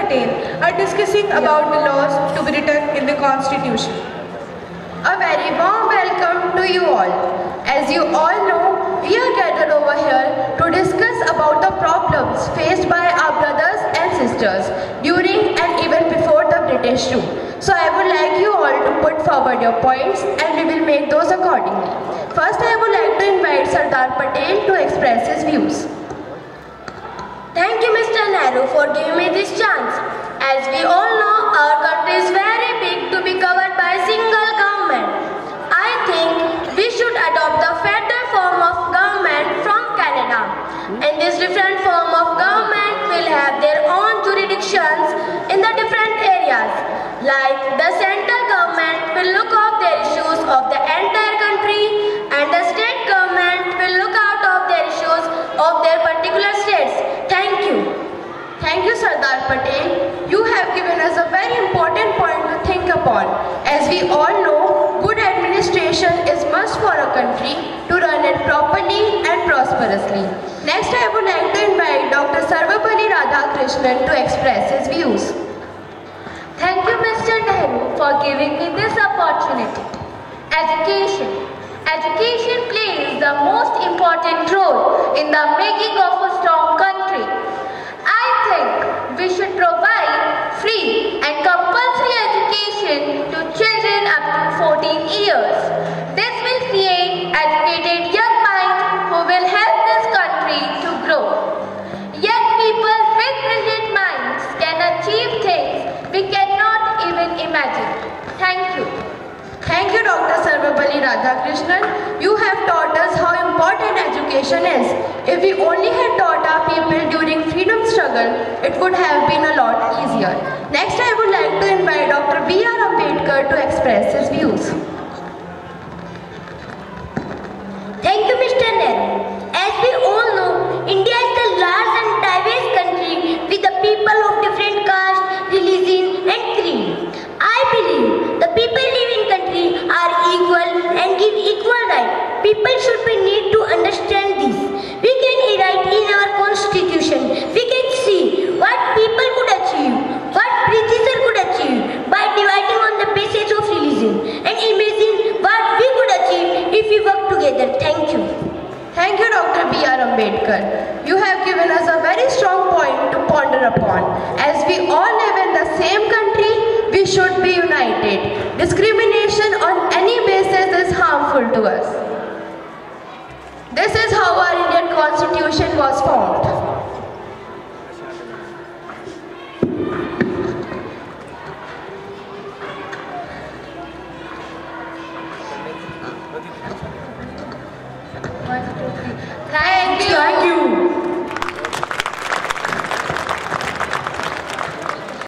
Patel are discussing about the laws to be written in the Constitution. A very warm welcome to you all. As you all know, we are gathered over here to discuss about the problems faced by our brothers and sisters during and even before the British rule. So I would like you all to put forward your points and we will make those accordingly. First, I would like to invite Sardar Patel to express his views. Thank you, Mr. Nehru, for giving me this chance. As we all know, our country is very big to be covered by a single government. I think we should adopt the federal form of government from Canada. And this different form of government will have their own jurisdictions in the different areas. Like the central government will look after the issues of the entire country and the state government will look out of their issues of their particular states. Thank you. Thank you, Sardar Patel. You have given us a very important point to think upon. As we all know, good administration is must for a country to run it properly and prosperously. Next, I would like to invite Dr. Sarvapalli Radhakrishnan to express his views. Thank you, Mr. Nehru, for giving me this opportunity. Education. Education plays the most important role in the making of a strong country. I think we should provide free and compulsory education to children up to 14 years. This will create educated young minds who will help this country to grow. Young people with brilliant minds can achieve things we cannot even imagine. Thank you. Thank you, Dr. Sarvapalli Radhakrishnan. You have taught us how important education is. If we only had taught our people during freedom struggle, it would have been a lot easier. Next, I would like to invite Dr. B.R. Ambedkar to express his views. Thank you, Mr. Nehru. As we all know, India is the large and diverse country with the people of different caste, religion and creed. I believe the people living in country are equal and give equal right. People should be need to understand this. We can write in our constitution. We can see what people could achieve, what British could achieve by dividing on the basis of religion, and imagine what we could achieve if we work together. Thank you. Thank you, Dr. B.R. Ambedkar. You have given us a very strong point to ponder upon. As we all live in the same country, we should be united. Discrimination on any basis is harmful to us. This is how our Indian Constitution was formed.